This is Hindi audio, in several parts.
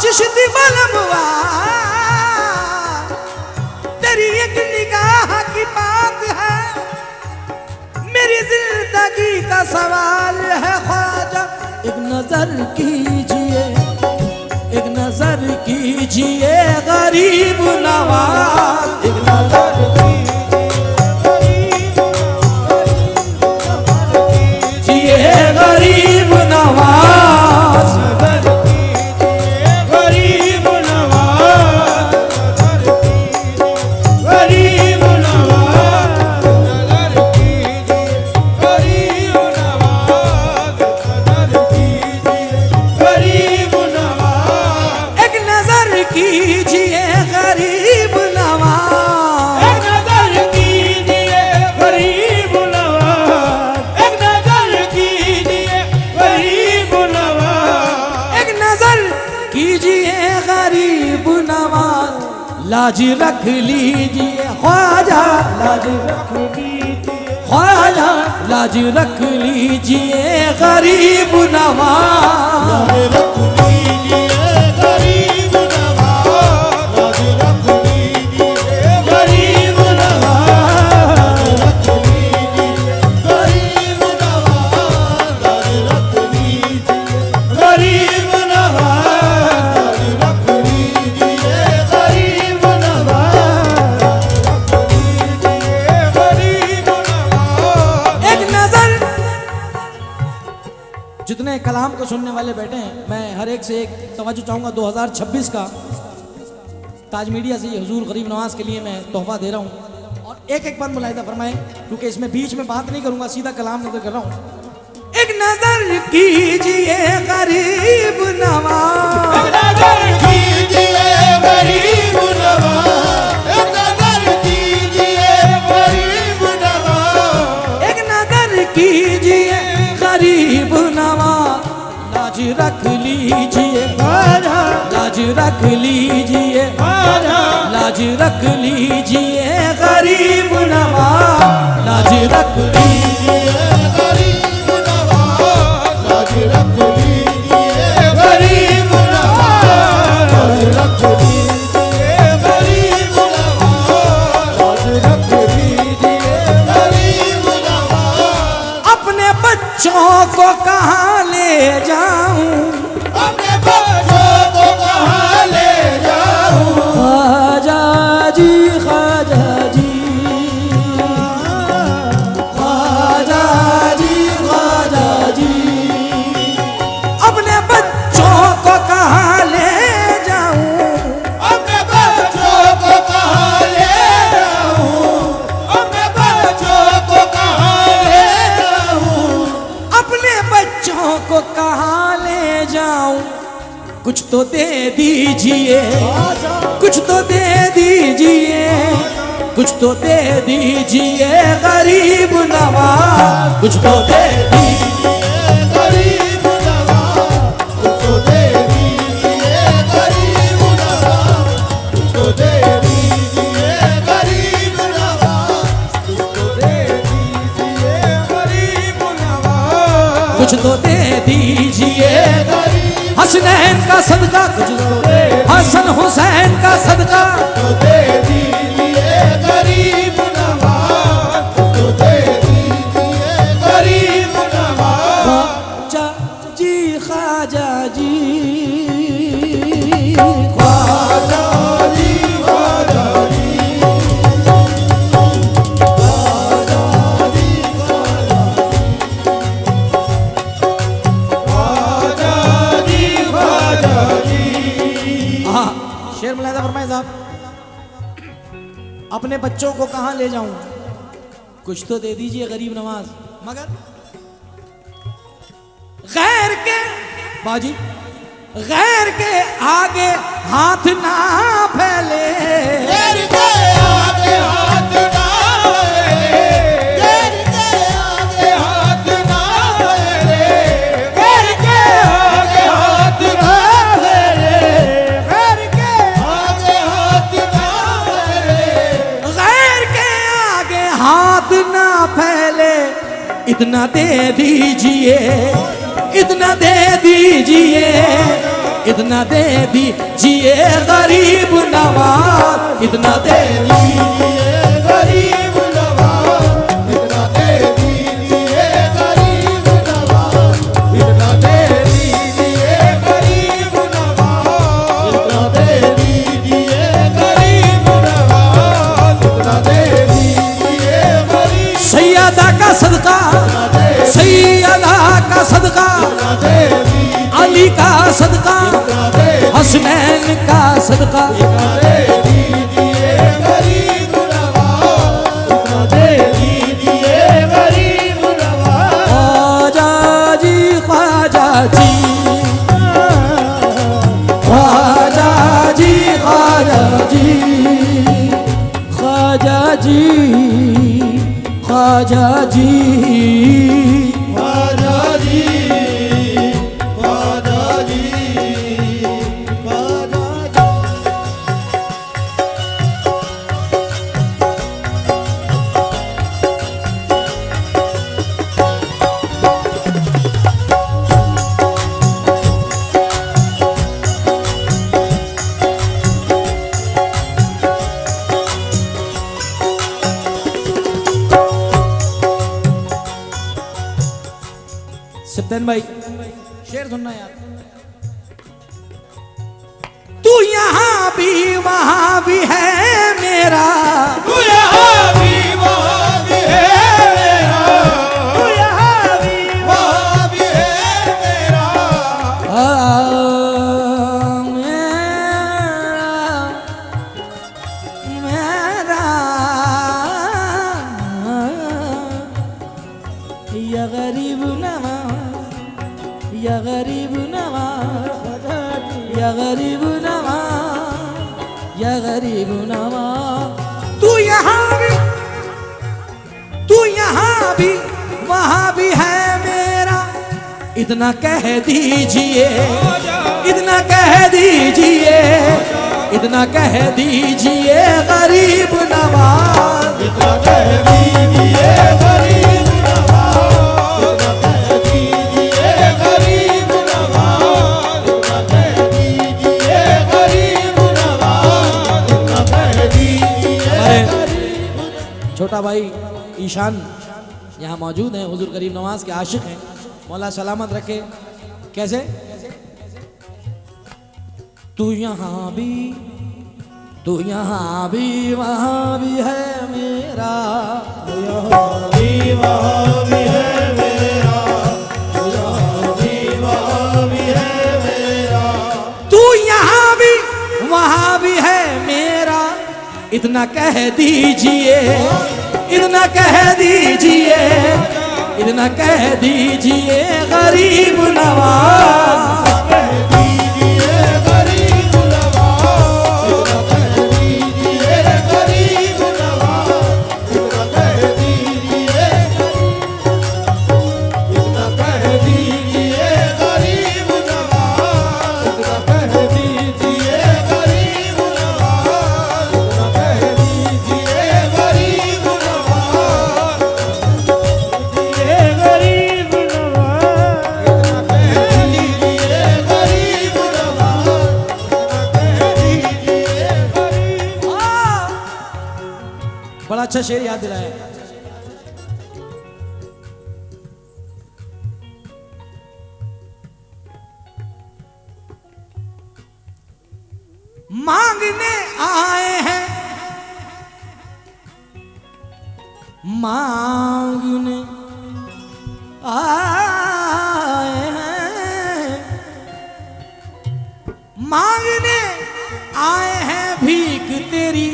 चिश्ती बलबुआ तेरी एक निगाह की बात है, मेरी जिंदगी का सवाल है ख्वाजा। एक नजर कीजिए, एक नजर कीजिए गरीब नवाज, एक नजर कीजिए गरीब नवाज, गरीब नवाज, गरीब नवाज, गरीब नवाज, गरीब नवाज। एक नजर कीजिए गरीब नवाज, एक नजर कीजिए गरीब नवाज, एक नजर कीजिए गरीब नवाज, एक नजर कीजिए गरीब नवाज। लाज रख लीजिए ख्वाजा, लाज रख लीजिए ख्वाजा, लाज रख लीजिए गरीब नवाज। रख लीजिए गरीब नवाज, रख लीजिए गरीब नवाज, रख लीजिए गरीब नवाज, रख लीजिए गरीब नवाज, रख लीजिए गरीब नवाज, रख लीजिए गरीब नवाज। एक नजर, जितने कलाम को सुनने वाले बैठे हैं, मैं हर एक से एक तवज्जो चाहूंगा। 2026 का ताज मीडिया से ये हुजूर गरीब नवाज के लिए मैं तोहफा दे रहा हूँ, और एक एक बार मुलाहिदा फरमाएं, क्योंकि इसमें बीच में बात नहीं करूंगा, सीधा कलाम नजर कर रहा हूँ। एक नजर कीजिए गरीब नवाज, एक नजर कीजिए गरीब नवाज, एक नजर कीजिए गरीब नवाज, एक नजर कीजिए गरीब नवाज। लाज रख लीजिए, लाज रख लीजिए, लाज रख लीजिए गरीब नवाज, लाज रख लीजिए गरीब नवाज, लाज रख लीजिए गरीब नवाज, लाज रख लीजिए गरीब नवाज, लाज रख लीजिए गरीब नवाज। अपने बच्चों को कहाँ ले जाऊं, अपने बच्चों को कहाँ ले जाऊं, ख्वाजा जी, ख्वाजा जी, ख्वाजा जी, ख्वाजा जी। अपने बच्चों को कहाँ ले जाऊं, अपने बच्चों को कहाँ ले जाऊं, अपने बच्चों को कहाँ ले जाऊं, अपने बच्चों को कहाँ ले जाऊं। कुछ तो दे दीजिए, कुछ तो दे दीजिए, कुछ तो दे दीजिए गरीब नवाज, कुछ तो दे दीजिए गरीब नवाज, उसको दे दीजिए गरीब नवाज, उसको दे दीजिए गरीब नवाज, उसको दे दीजिए गरीब नवाज, कुछ तो दे दीजिए हसनैन का सदका, कुछ तो दे हसन हुसैन का सदका। उसको दे दीजिए गरीब नवाज, उसको दे दीजिए गरीब नवाज। ख्वाजा जी, ख्वाजा जी, ख्वाजा जी, ख्वाजा जी, ख्वाजा जी, ख्वाजा जी, ख्वाजा जी। हाँ, शेर मुलाहिदा फरमाए साहब। अपने बच्चों को कहाँ ले जाऊं, कुछ तो दे दीजिए गरीब नवाज, मगर गैर के बाजी, गैर के आगे हाथ ना फैले, गैर के आगे हाथ ना फैले, गैर के आगे हाथ ना फैले, गैर के आगे हाथ ना फैले, गैर के आगे हाथ ना फैले, गैर के आगे हाथ ना फैले। इतना दे दीजिए, इतना दे दीजिए, इतना दे दीजिए गरीब नवाज, इतना दे दीजिए गरीब नवाज, इतना दे दीजिए गरीब नवाज, इतना दे दीजिए गरीब नवाज, इतना दे दीजिए गरीब नवाज, इतना दे दीजिए गरीब। सैयदा का सदका, सैयदा का सदका, अली का सदका, हसनैन का सदका, दे दीजिए गरीब नवाज, इतना दे दीजिए गरीब नवाज। ख्वाजा जी, ख्वाजा जी, ख्वाजा जी, ख्वाजा जी, ख्वाजा जी, ख्वाजा जी। ख्वाजा जी, ख्वाजा जी, ख्वाजा जी। सत्यन भाई शेर सुनना यार। तू यहाँ भी वहाँ भी है मेरा, तू यहाँ भी वहाँ भी है मेरा, तू यहाँ भी वहाँ भी है मेरा। मेरा या गरीब नवाज, या गरीब नवाज, या गरीब नवाज, या गरीब नवाज। तू यहाँ भी वहाँ भी है मेरा, इतना कह दीजिए, इतना कह दीजिए, इतना कह दीजिए गरीब नवाज, इतना कह दीजिए गरीब नवाज, इतना कह दीजिए गरीब नवाज, इतना कह दीजिए गरीब नवाज, इतना कह दीजिए गरीब। छोटा भाई ईशान यहाँ मौजूद हैं, हुजूर करीम नवाज के आशिक हैं, मौला सलामत रखे। कैसे? तू यहाँ भी वहाँ भी है मेरा, यहाँ भी वहाँ भी है मेरा, यहाँ भी वहाँ भी है मेरा। तू यहाँ भी वहाँ भी है मेरा, इतना कह दीजिए, इतना कह दीजिए, इतना कह दीजिए गरीब नवाज, कह दीजिए गरीब नवाज, इतना कह दीजिए गरीब नवाज, इतना कह दीजिए, इतना कह दीजिए गरीब नवाज, इतना कह दीजिए गरीब नवाज, इतना कह दीजिए गरीब नवाज, दीजिए गरीब नवाज, इतना कह दीजिए गरीब नवाज, इतना कह दीजिए गरीब। बड़ा अच्छा शेर याद दिलाया। मांगने आए हैं, मांगने आए हैं, मांगने आए हैं भीख तेरी,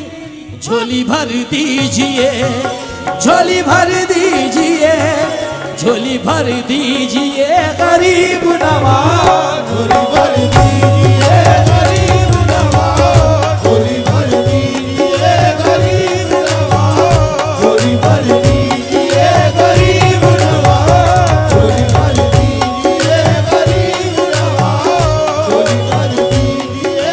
झोली भर दीजिए, झोली भर दीजिए, झोली भर दीजिए गरीब नवाज, झोली भर दीजिए गरीब नवाज, झोली भर दीजिए गरीब नवाज, झोली भर दीजिए गरीब नवाज, झोली भर दीजिए गरीब नवाज, झोली भर दीजिए।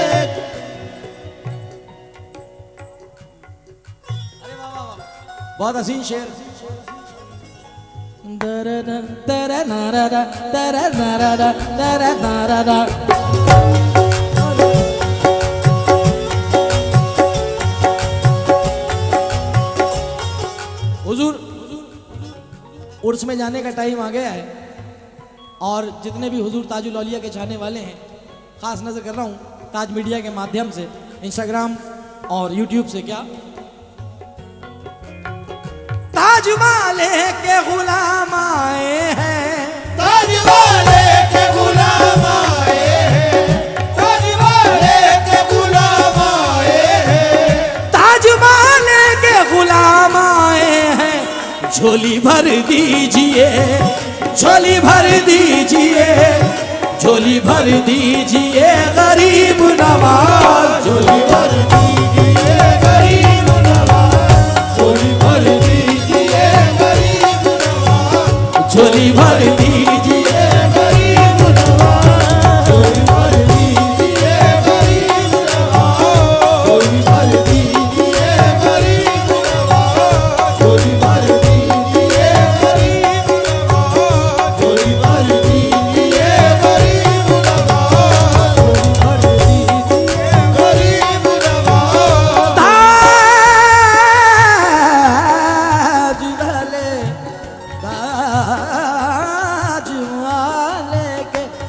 बहुत हसीन शेर। दर नारा दा, दर नारा दा, दर नारा दा। उर्स में जाने का टाइम आ गया है और जितने भी हुजूर ताजुल औलिया के चाहने वाले हैं, खास नजर कर रहा हूँ ताज मीडिया के माध्यम से, इंस्टाग्राम और यूट्यूब से, क्या ताज वाले के गुलाम आए हैं, ताज वाले के गुलाम आए हैं, ताज वाले के गुलाम आए हैं, ताज वाले के गुलाम आए हैं। झोली भर दीजिए, झोली भर दीजिए, झोली भर दीजिए गरीब नवाज, झोली भर दीजिए गरीब नवाज, झोली भर दीजिए गरीब नवाज, झोली भर दीजिए गरीब नवाज, झोली भर दीजिए गरीब नवाज, झोली भर दीजिए गरीब नवाज, झोली भर दीजिए गरीब नवाज, झोली भर दीजिए गरीब नवाज, झोली भर दीजिए गरीब नवाज।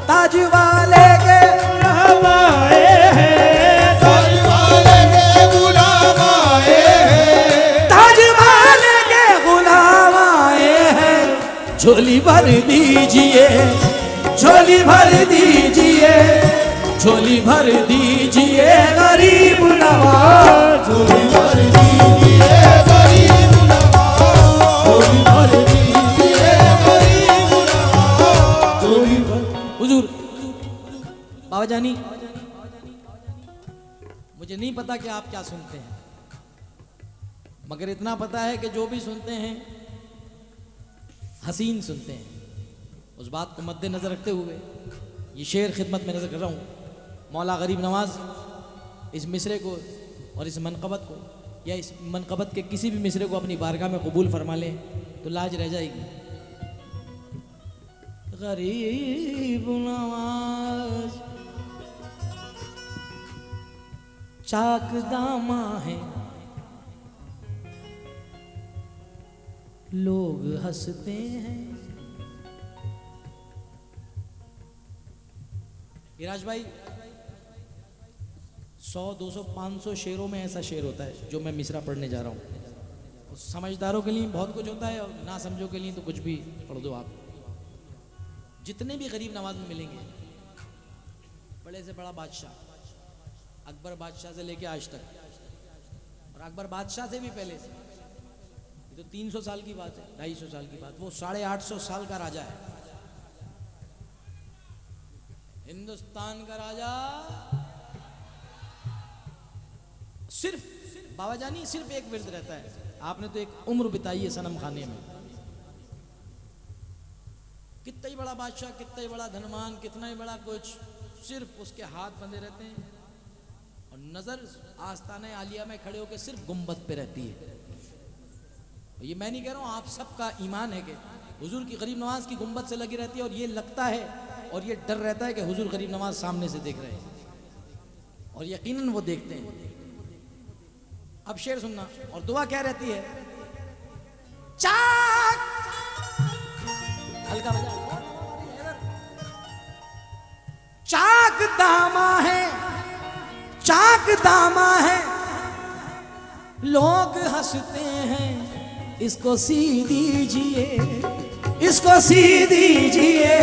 ताज वाले के गुलाम आए हैं, ताज वाले के गुलाम आए हैं, ताज वाले के गुलाम आए हैं। झोली भर दीजिए, झोली भर दीजिए, झोली भर दीजिए गरीब नवाज, झोली भर दीजिए गरीब नवाज, झोली भर दीजिए गरीब नवाज, झोली भर। हुजूर बाबा जानी, मुझे नहीं पता कि आप क्या सुनते हैं, मगर इतना पता है कि जो भी सुनते हैं हसीन सुनते हैं। उस बात को मद्देनजर रखते हुए ये शेर खिदमत में नजर कर रहा हूँ। मौला गरीब नवाज इस मिसरे को और इस मनकबत को या इस मनकबत के किसी भी मिसरे को अपनी बारगाह में कबूल फरमा ले तो लाज रह जाएगी। गरीब नवाज चाक दामा है, लोग हंसते हैं। गिराज भाई 100, 200, 500 शेरों में ऐसा शेर होता है जो मैं मिसरा पढ़ने जा रहा हूँ। समझदारों के लिए बहुत कुछ होता है और ना समझो के लिए तो कुछ भी पढ़ दो आप। जितने भी गरीब नवाज में मिलेंगे, बड़े से बड़ा बादशाह, अकबर बादशाह से लेके आज तक, और अकबर बादशाह से भी पहले से, ये तो 300 साल की बात है, 250 साल की बात, वो 850 साल का राजा है, हिंदुस्तान का राजा। सिर्फ बाबा जानी सिर्फ एक विरद रहता है, आपने तो एक उम्र बिताई है सनम खाने में। कितना ही बड़ा बादशाह, कितना ही बड़ा धनवान, कितना ही बड़ा कुछ, सिर्फ उसके हाथ बंधे रहते हैं और नजर आस्ताने आलिया में खड़े होकर सिर्फ गुंबद पे रहती है। ये मैं नहीं कह रहा हूँ, आप सबका ईमान है कि हुजूर की गरीब नवाज की गुंबद से लगी रहती है और ये लगता है और ये डर रहता है कि हुजूर गरीब नवाज सामने से देख रहे हैं और यकीनन वो देखते हैं। अब शेर सुनना और दुआ क्या रहती है। चाक हल्का बजा, चाक दामा है, चाक दामा है, लोग हंसते हैं, इसको सी दीजिए, इसको सी दीजिए,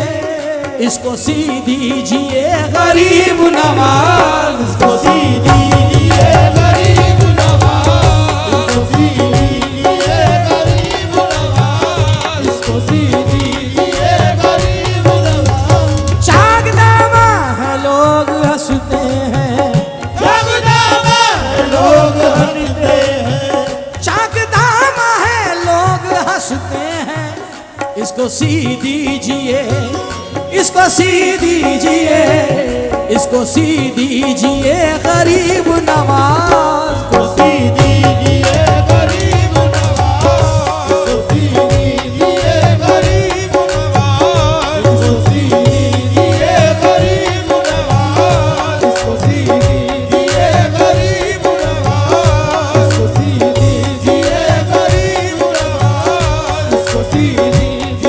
इसको सी दीजिए गरीब नवाज, इसको सी दीजिए गरीब नवाज, इसको सी दीजिए गरीब नवाज, इसको सी दीजिए गरीब नवाज। चाक दामा है, लोग हंसते हैं, चाक दामा है, लोग हंसते हैं, चाक दामा है, लोग हंसते हैं, इसको सी दीजिए, इसको सी दीजिए, इसको सी दीजिए गरीब नवाज, इसको सी दीजिए गरीब नवाज, इसको सी दीजिए गरीब नवाज, इसको सी दीजिए गरीब नवाज, इसको सी दीजिए गरीब नवाज, इसको सी दीजिए गरीब नवाज, इसको सी दीजिए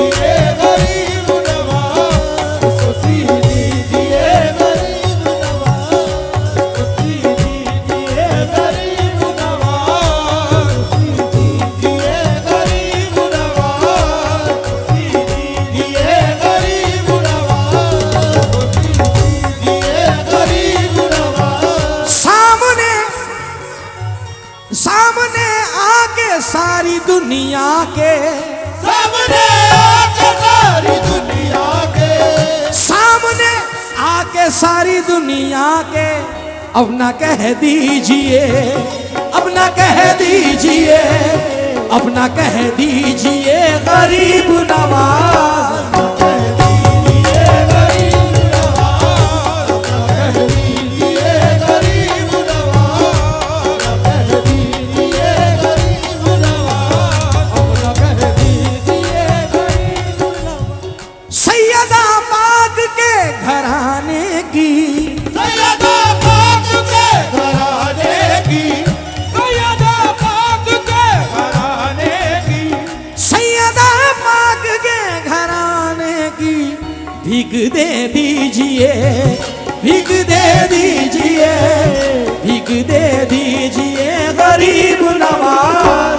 दुनिया के, सामने आके सारी दुनिया के, सामने आके सारी दुनिया के, अब ना कह दीजिए, अब ना कह दीजिए, अब ना कह दीजिए गरीब नवाज। सैयदा पाक के घराने की, सैयदा पाक के घराने की, सैयदा पाक के घराने की, सैयदा पाक के घराने की भीख दे दीजिए, भीख दे दीजिए, भीख दे दीजिए गरीब नवाज।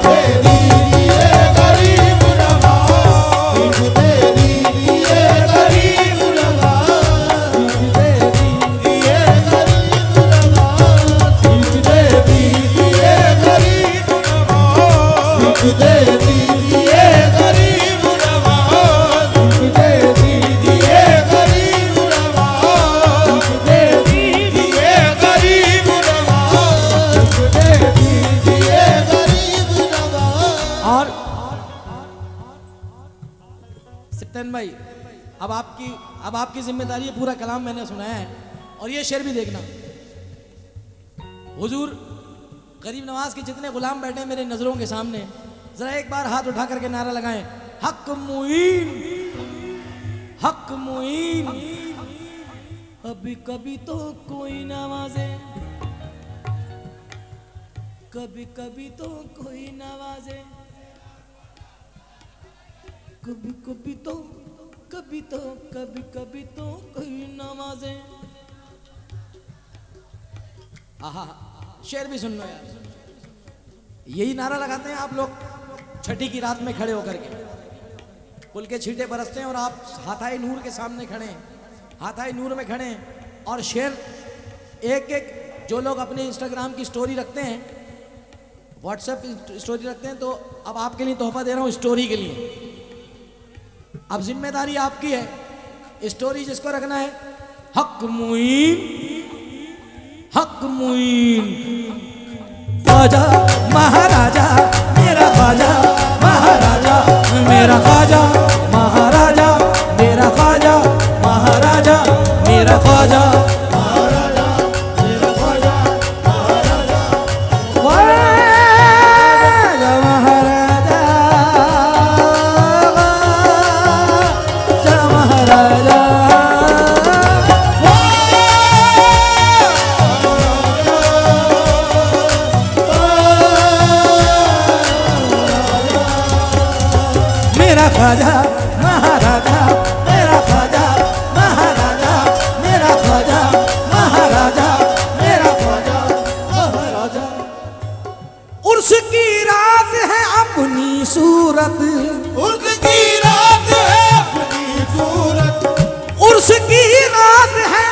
दे दीजिए गरीब नवाज, दे दीजिए गरीब नवाज, दे दीजिए गरीब नवाज, दे दीजिए गरीब नवाज। और सिप्तन भाई, अब आपकी जिम्मेदारी है, पूरा कलाम मैंने सुनाया है और ये शेर भी देखना। हुजूर गरीब नवाज के जितने गुलाम बैठे हैं मेरे नजरों के सामने, जरा एक बार हाथ उठा करके नारा लगाएं, हक मुईन, हक मुईन। अभी कभी तो कोई नवाजे, कभी कभी तो कोई नवाजे, कभी कभी तो कभी तो कभी कभी तो कोई नवाजे। आहा, शेर भी सुन लो यार। यही नारा लगाते हैं आप लोग छठी की रात में खड़े होकर के, कुल के छींटे बरसते हैं और आप हाथाई नूर के सामने खड़े हैं, हाथाई नूर में खड़े हैं और शेर एक एक, जो लोग अपने इंस्टाग्राम की स्टोरी रखते हैं, व्हाट्सएप स्टोरी रखते हैं, तो अब आपके लिए तोहफा दे रहा हूँ स्टोरी के लिए। अब जिम्मेदारी आपकी है, स्टोरी जिसको रखना है, हक मुईन, हक मुईन। ख्वाजा महाराजा मेरा, ख्वाजा महाराजा मेरा, ख्वाजा महाराजा मेरा, ख्वाजा महाराजा मेरा, ख्वाजा महाराजा मेरा, ख्वाजा महाराजा, ख्वाजा महाराजा, ख्वाजा महाराजा। मेरा ख्वाजा महाराजा मेरा, ख्वाजा महाराजा मेरा, ख्वाजा महाराजा मेरा, ख्वाजा महाराजा। उर्स की रात है अपनी सूरत, उर्स की रात है अपनी सूरत, उर्स की रात है,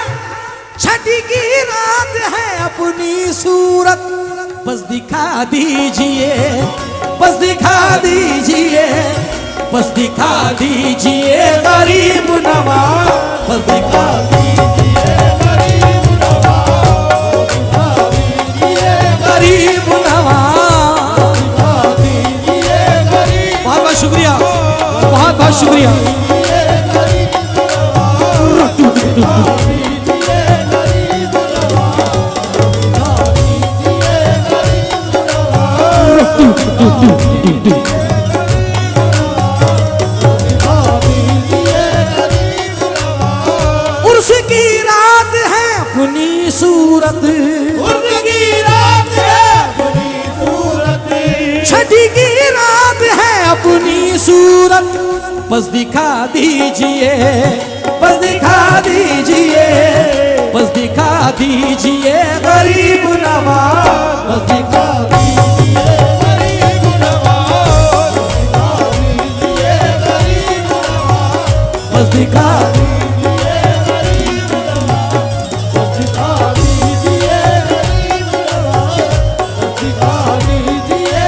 छठी की रात है अपनी सूरत। बस दिखा दीजिए, बस दिखा दीजिए, बस दिखा दीजिए गरीब नवाज, बस दिखा दीजिए गरीब नवाज, दिखा दीजिए गरीब नवाज। दिखा दीजिए गरीब, बहुत बहुत शुक्रिया, बहुत बहुत शुक्रिया। गरीब नवाज, दिखा दीजिए गरीब नवाज, दिखा दीजिए गरीब नवाज। उर्स की रात है अपनी सूरत, उर्स की रात है अपनी सूरत, छठी की रात है अपनी सूरत। बस दिखा दीजिए, बस दिखा दीजिए, बस दिखा दीजिए गरीब नवाज, बस दिखा दीजिए गरीब नवाज, दिखा दीजिए गरीब नवाज, बस दिखा दीजिए गरीब नवाज, दिखा दीजिए गरीब नवाज, दिखा दीजिए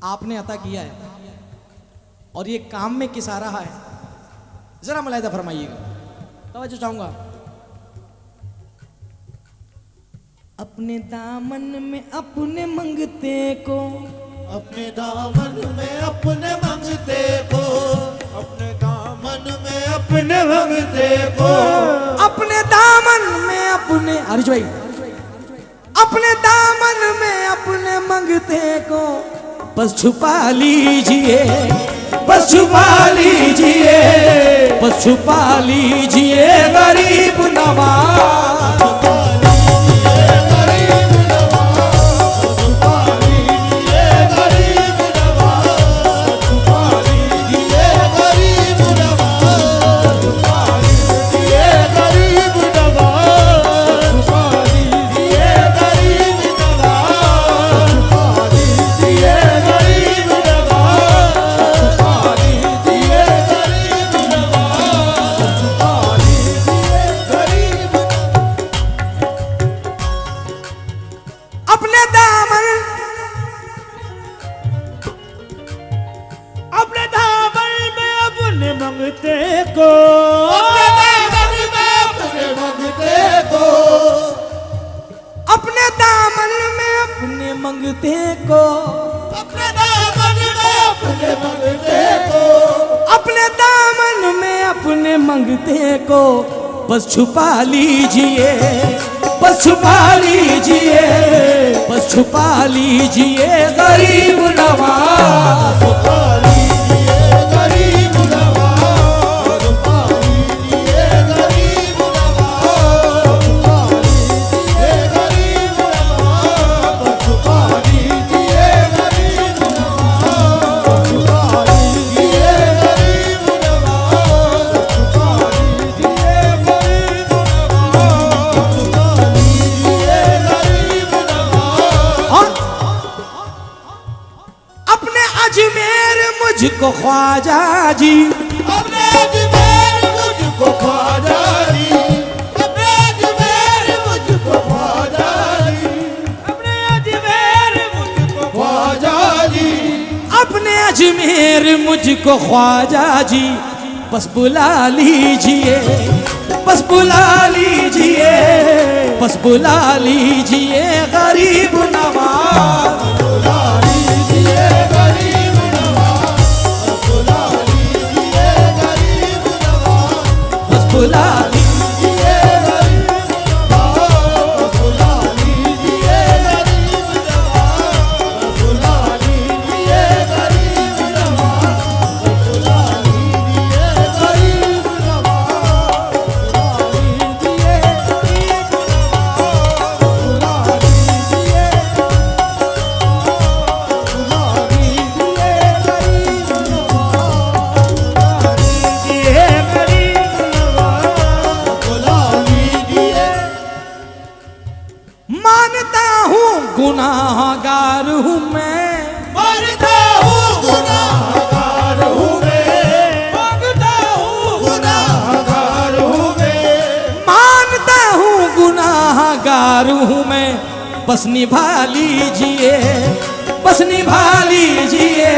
आपने अता किया है और ये काम में किस आ रहा है, जरा मुलाहिदा फरमाइएगा, तवज्जो चाहूंगा। अपने दामन में अपने मंगते को, अपने दामन में अपने मंगते को, अपने दामन में अपने मंगते को, अपने दामन में अपने, हरीश भाई, अपने दामन में अपने मंगते को बस छुपा लीजिए, बस छुपा लीजिए, बस छुपा लीजिए गरीब नवाज। मंगते को बस छुपा लीजिए, बस छुपा लीजिए, बस छुपा लीजिए गरीब नवाज। छुपा लीजिए गरीब नवाज, छुपा लीजिए गरीब नवाज, छुपा लीजिए गरीब नवाज, छुपा लीजिए गरीब नवाज, छुपा लीजिए गरीब नवाज, छुपा लीजिए गरीब नवाज, छुपा लीजिए गरीब नवाज। अपने अजमेर मुझको ख्वाजा जी, अपने अजमेर मुझको ख्वाजा जी, अपने अजमेर मुझको ख्वाजा जी, अपने अजमेर मुझको ख्वाजा जी, अपने अजमेर मुझको ख्वाजा जी बस बुला लीजिए, बस बुला लीजिए, बस बुला लीजिए गरीब नवाज। बुला लीजिए गरीब नवाज, बुला लीजिए गरीब नवाज, बस बुला लीजिए गरीब नवाज, बुला लीजिए गरीब नवाज, बुला लीजिए गरीब नवाज, बुला लीजिए गरीब नवाज, बुला लीजिए गरीब नवाज, बुला लीजिए, बुला लीजिए गरीब नवाज, बुला लीजिए। मानता हूँ गुनाहगार हूँ मैं, मानता हूँ गुनाहगार हूँ मैं, मानता हूँ गुनाहगार हूँ मैं, मानता हूँ गुनाहगार हूँ मैं, बस निभा लीजिए, बस निभा लीजिए,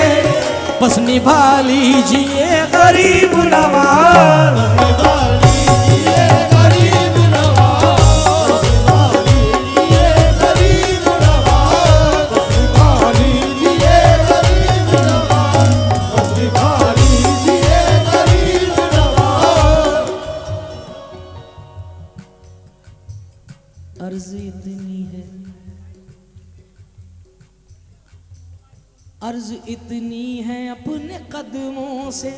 बस निभा लीजिए गरीब नवाज। बुला लीजिए गरीब नवाज, बुला लीजिए गरीब नवाज, बुला लीजिए गरीब नवाज, बुला लीजिए गरीब नवाज। अर्ज इतनी है, अर्ज इतनी है अपने कदमों से,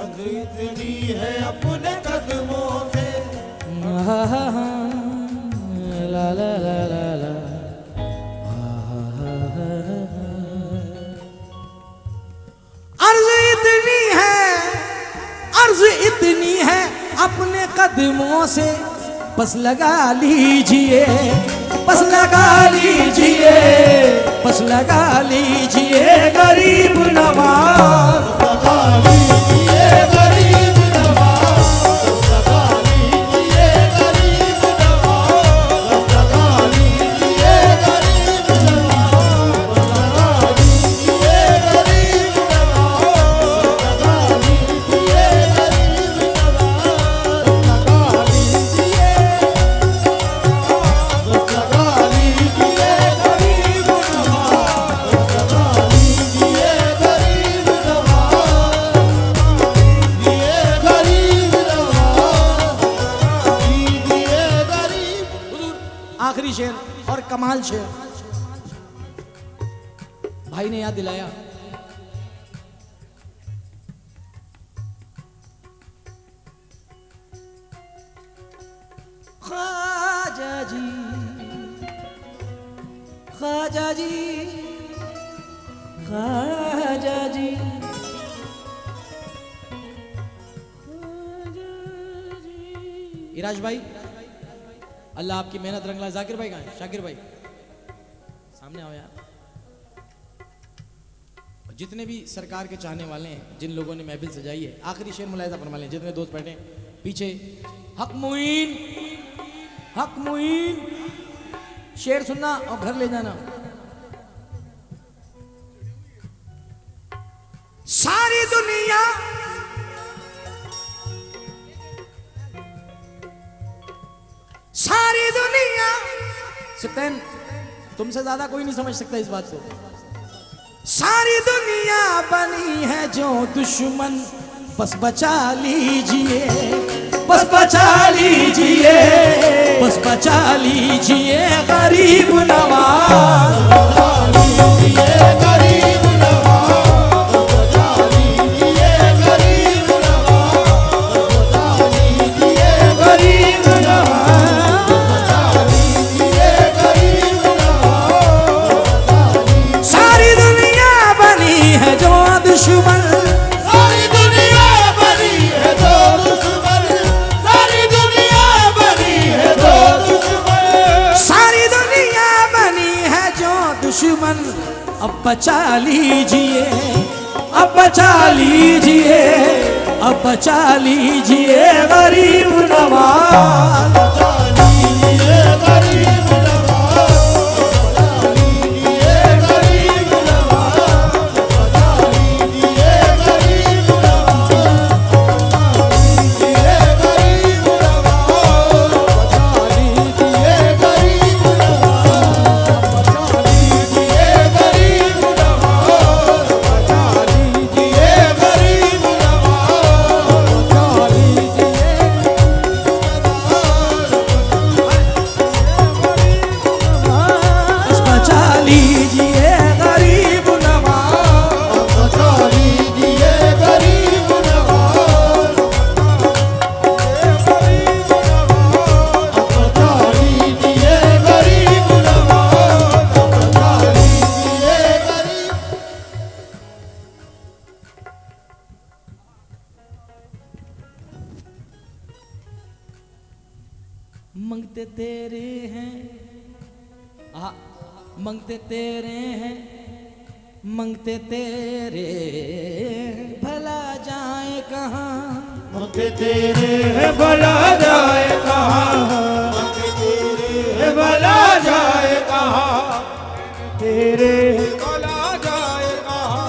अर्ज इतनी है अपने कदमों से, ला ला ला ला ला, अर्ज इतनी है, अर्ज इतनी है अपने कदमों से बस लगा लीजिए, बस लगा लीजिए, बस लगा लीजिए गरीब नवाज। लगा लीजिए गरीब नवाज, लगा लीजिए गरीब नवाज, लगा लीजिए गरीब नवाज, लगा लीजिए कमाल शेर भाई ने याद दिलाया। ख्वाजा जी, ख्वाजा जी, ख्वाजा जी, इराज भाई अल्लाह आपकी मेहनत रंग लाए। जाकिर भाई कहाँ है? शाकिर भाई सामने आओ यार। जितने भी सरकार के चाहने वाले हैं, जिन लोगों ने महफिल सजाई है, आखिरी शेर मुलाहिजा फरमा लें। जितने दोस्त बैठे पीछे, हक मुईन, हक मुईन, शेर सुनना और घर ले जाना। सारी दुनिया सारी दुनिया सुल्तान, तुमसे ज्यादा कोई नहीं समझ सकता इस बात को। सारी दुनिया बनी है जो दुश्मन, बस बचा लीजिए, बस बचा लीजिए, बस बचा लीजिए गरीब नवाज, गरीब नवाज, बचा लीजिए गरीब नवाज, बचा लीजिए गरीब नवाज, बचा लीजिए गरीब नवाज। सारी दुनिया बनी है जो दुश्मन, सारी दुनिया बनी है जो दुश्मन, सारी दुनिया बनी है जो दुश्मन, सारी दुनिया बनी है जो दुश्मन। अब बचा लीजिए, अब बचा लीजिए, अब बचा लीजिए गरीब नवाज, बचा लीजिए गरीब नवाज, बचा लीजिए गरीब नवाज, बचा लीजिए गरीब नवाज, बचा लीजिए गरीब नवाज, बचा लीजिए गरीब नवाज, बचा लीजिए गरीब नवाज, बचा लीजिए गरीब नवाज, बचा बस बचा लीजिए गरीब नवाज। बचा लीजिए गरीब नवाज, बचा लीजिए गरीब नवाज, बचा लीजिए गरीब। मंगते तेरे हैं, मंगते तेरे हैं, मंगते तेरे भला जाए कहाँ, मंगते तेरे भला जाए कहाँ, मंगते तेरे भला जाए कहाँ, तेरे भला जाए कहाँ,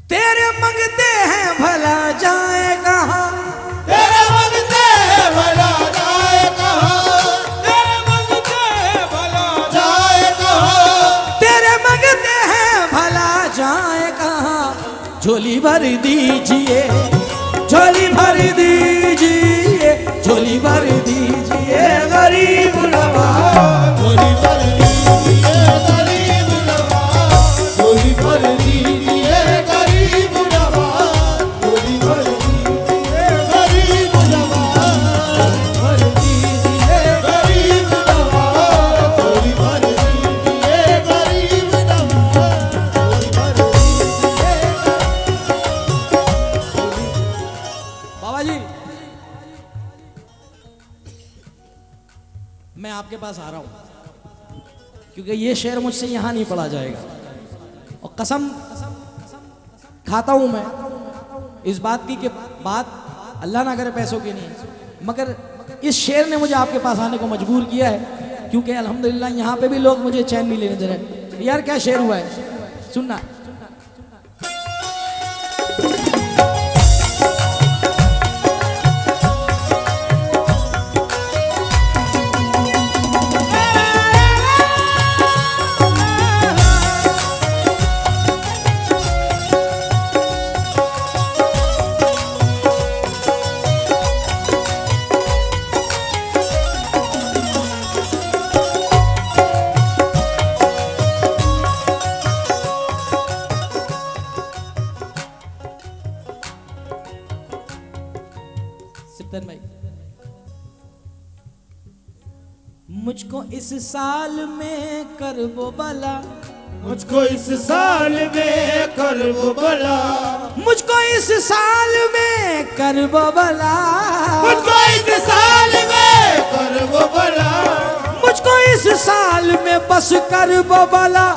तेरे मंगते हैं भला जाए कहाँ, तेरे मंगते भला जाए कहाँ, तेरे मंगते भला जाए कहाँ, तेरे मंगते हैं भला जाए कहाँ। झोली भर दीजिए, झोली भर दीजिए, झोली भर दीजिए गरीब नवाज। झोली भर दीजिए गरीब नवाज, झोली भर दीजिए गरीब नवाज, झोली भर दीजिए गरीब नवाज, भर दीजिए गरीब नवाज, झोली भर दीजिए गरीब नवाज, झोली भर दीजिए। बाबा जी मैं आपके पास आ रहा हूं क्योंकि ये शेर मुझसे यहां नहीं पढ़ा जाएगा, और कसम खाता हूं मैं इस बात की कि बात अल्लाह ना करे पैसों की नहीं, मगर इस शेर ने मुझे आपके पास आने को मजबूर किया है, क्योंकि अल्हम्दुलिल्लाह यहाँ पे भी लोग मुझे चैन नहीं लेने दे रहे। यार क्या शेर हुआ है, सुनना। साल में करबो भला, मुझको इस साल में करबो भला, मुझको इस साल में करबो भला, मुझको इस साल में करबो भला, मुझको इस साल में बस करबो भला।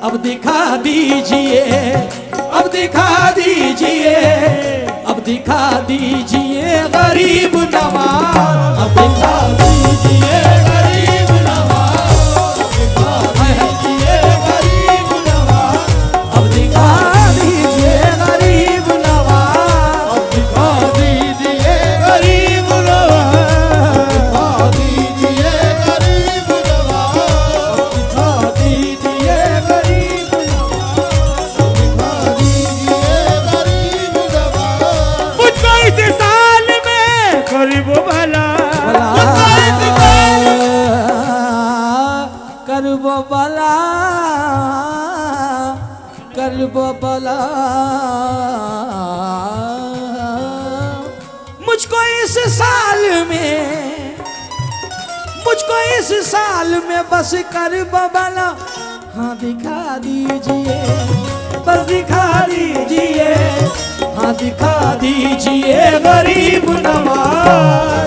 अब दिखा दीजिए, अब दिखा दीजिए, अब दिखा दीजिए गरीब नवाज, अब दिखा दीजिए गरीब नवाज, अब दिखा दीजिए गरीब नवाज, अब दिखा दीजिए गरीब नवाज, दिखा दीजिए गरीब नवाज, दिखा दीजिए गरीब नवाज, दिखा दीजिए गरीब नवाज। मुझको इस साल में करबो भला, करबो भला, करबो भला, मुझको इस साल में, मुझको इस साल में बस करबो भला। हाँ दिखा दीजिए, बस दिखा दीजिए, हाँ दिखा दीजिए गरीब नवाज,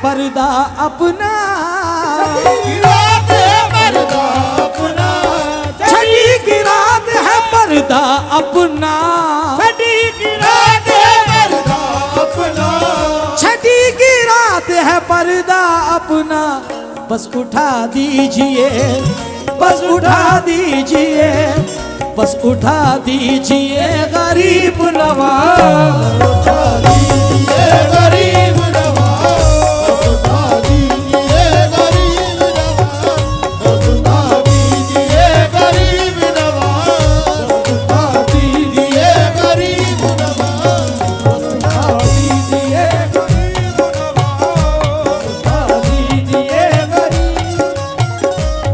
पर्दा अपना, रात है पर्दा अपना, छठी की रात है पर्दा अपना, छठी की रात है पर्दा अपना, छठी की रात है पर्दा अपना। बस उठा दीजिए, बस उठा दीजिए, बस उठा दीजिए गरीब नवाज, उठा दीजिए गरीब नवाज, उठा दीजिए गरीब नवाज, उठा दीजिए गरीब नवाज, उठा दीजिए गरीब नवाज, उठा दीजिए गरीब नवाज, उठा दीजिए गरीब,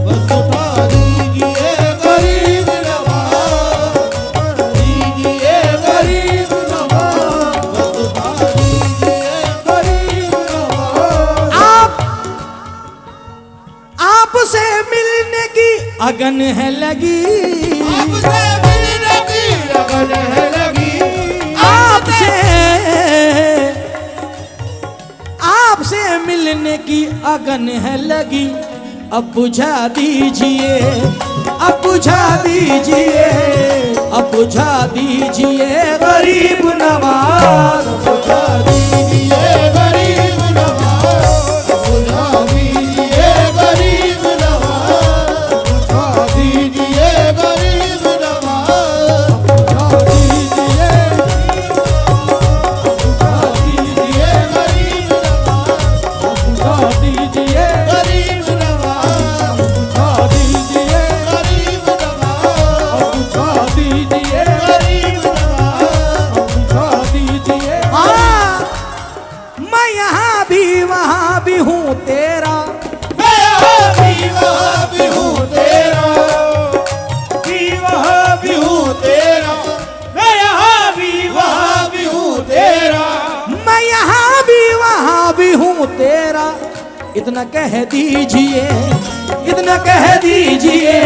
बस उठा दीजिए गरीब नवाज, दीजिए गरीब नवाज, बस उठा दीजिए गरीब नवाज। आपसे मिलने की अगन है लगी, आपसे मिलने की लगन है लगी, आपसे, आपसे मिलने की अगन है लगी। अब बुझा दीजिए, अब बुझा दीजिए, अब बुझा दीजिए गरीब नवाज, उठा दीजिए गरीब नवाज, उठा दीजिए गरीब नवाज, उठा दीजिए गरीब नवाज, उठा दीजिए, उठा दीजिए गरीब नवाज, उठा दीजिए गरीब नवाज, उठा दीजिए, गरीब नवाज, उठा दीजिए, गरीब नवाज, उठा दीजिए। मैं यहाँ भी वहाँ भी हूँ तेरा, मैं यहाँ भी वहाँ भी हूँ तेरा, भी वहाँ भी हूँ तेरा, मैं यहाँ भी वहाँ भी हूँ तेरा, मैं यहाँ भी वहाँ भी हूँ तेरा। इतना कह दीजिए, इतना कह दीजिए,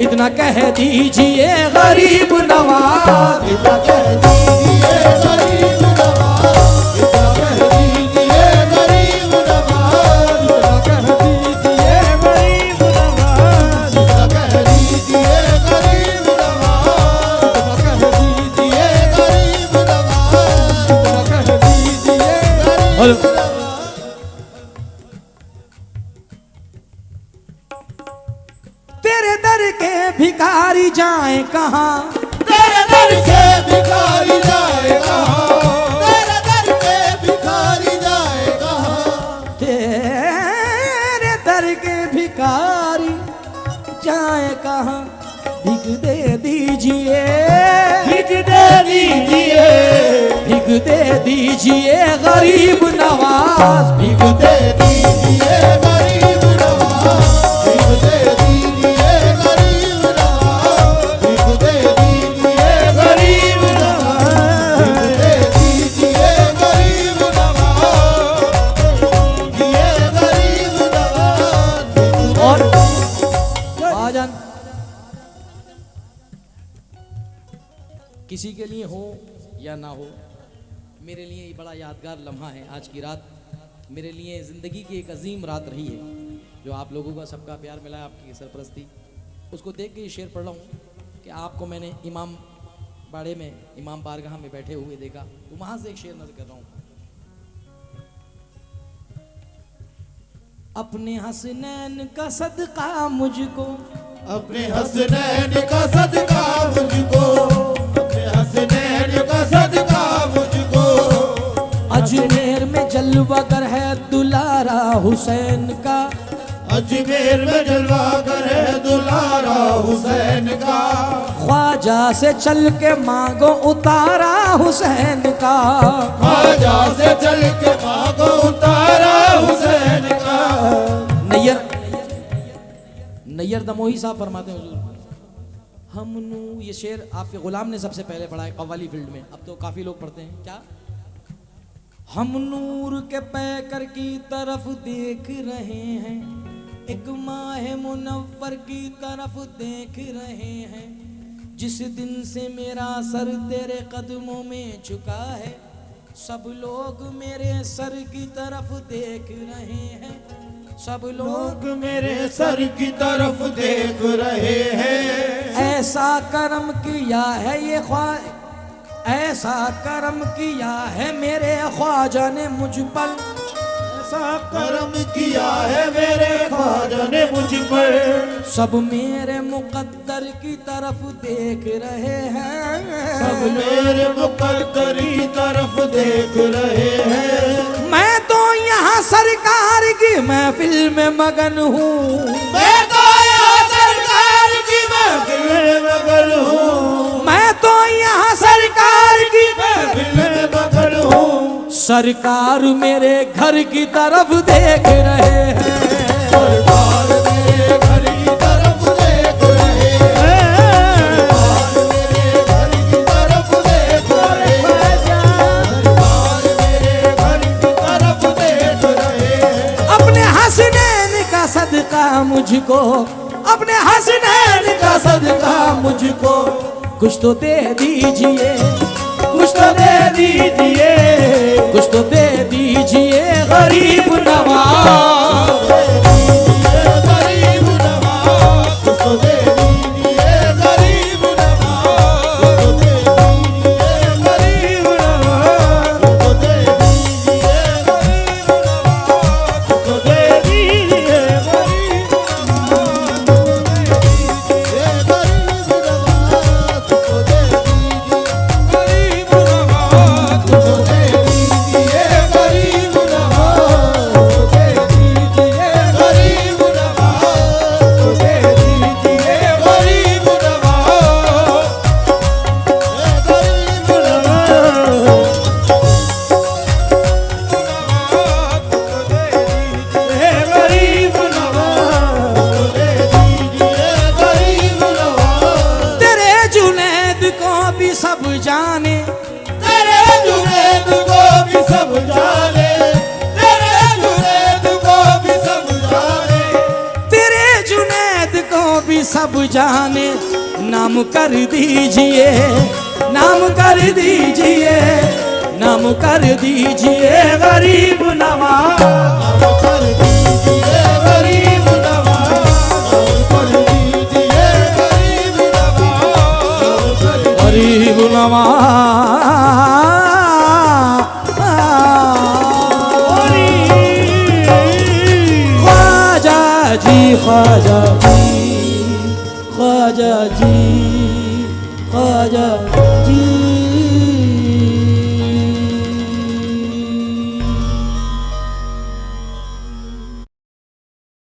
इतना कह दीजिए गरीब नवाज, इतना कह दीजिए गरीब नवाज, इतना कह दीजिए गरीब नवाज, इतना कह दीजिए गरीब नवाज, इतना कह दीजिए गरीब नवाज, इतना कह दीजिए गरीब नवाज, इतना कह दीजिए गरीब नवाज। तेरे दर के भिखारी जाए कहाँ, तेरे दर से भिखारी जाए जाए कहाँ, भीख दे दीजिए, भीख दे दीजिए, भीख दे दीजिए गरीब नवाज, भीख दे दीजिए गरीब नवाज, भीख दे दीजिए गरीब नवाज, भीख दे दीजिए गरीब नवाज, भीख दे दीजिए गरीब नवाज, दीजिए गरीब नवाज। और भाईजान किसी के लिए हो या ना हो, मेरे लिए ये बड़ा यादगार लम्हा है। आज की रात मेरे लिए ज़िंदगी की एक अजीम रात रही है, जो आप लोगों का सबका प्यार मिला है, आपकी सरपरस्ती, उसको देख के ये शेर पढ़ रहा हूँ कि आपको मैंने इमाम बाड़े में, इमाम बारगाह में बैठे हुए देखा, तो वहाँ से एक शेर नज़र कर रहा हूँ। अपने हसनैन का सदका मुझको, अपने हसनैन का सदका मुझको, अपने हसनैन का सदका मुझको, अजमेर में जलवागर है दुलारा हुसैन का, अजमेर में जलवागर है दुलारा हुसैन का, ख्वाजा से चल के मांगो उतारा हुसैन का, ख्वाजा से चल के मांगो उतारा हुसैन का। नैयर दमोही साहब फरमाते हैं हुजूर, हमनू, ये शेर आपके गुलाम ने सबसे पहले पढ़ा है कव्वाली फील्ड में, अब तो काफी लोग पढ़ते हैं। क्या? हम नूर के पैकर की तरफ देख रहे हैं, एक माह मुनव्वर की तरफ देख रहे हैं, जिस दिन से मेरा सर तेरे कदमों में झुका है, सब लोग मेरे सर की तरफ देख रहे हैं, सब लोग मेरे सर की तरफ देख रहे हैं। ऐसा करम किया है ये ख्वाजा, ऐसा करम किया है मेरे ख्वाजा ने मुझ पर, ऐसा करम किया है मेरे ख्वाजा ने मुझ पर, सब मेरे मुकद्दर की तरफ देख रहे हैं, सब मेरे मुकद्दर की तरफ देख रहे हैं। मैं तो यहाँ सरकार की महफिल में मगन हूँ, मैं तो यहाँ सरकार की महफिल में मगन हूँ, मैं तो यहाँ सरकार की महफिल में मगन हूँ। सरकार मेरे घर की तरफ देख रहे हैं, सरकार मेरे घर की तरफ देख रहे हैं, सरकार मेरे घर की तरफ देख रहे हैं, सरकार मेरे घर की तरफ देख रहे हैं। अपने हसनैन का सदका मुझको, अपने हसनैन का सदका मुझको, कुछ तो दे दीजिए, कुछ तो दे दीजिए, कुछ तो दे दीजिए गरीब नवाज, गरीब नवाज, कुछ तो दे दीजिए गरीब नवाज, कुछ तो दे दीजिए गरीब नवाज, कुछ तो दे दीजिए गरीब नवाज, कुछ तो दे दीजिए गरीब नवाज, गरीब नवाज, कुछ तो दे दीजिए गरीब नवाज, कुछ तो दे दीजिए गरीब नवाज, कुछ तो दे दीजिए गरीब नवाज, कुछ तो दे दीजिए गरीब नवाज, गरीब नवाज। तेरे जुनैद को भी सब जाने, तेरे जुनैद को भी सब जाने, तेरे जुनैद को भी सब जाने, तेरे जुनैद को भी सब जाने, नाम कर दीजिए, नाम कर दीजिए, नाम कर दीजिए गरीब नवाज, नाम कर दीजिए गरीब नवाज, नाम कर दीजिए गरीब नवाज, नाम कर गरीब नवाज। ख्वाजा जी, ख्वाजा जी, ख्वाजा जी, ख्वाजा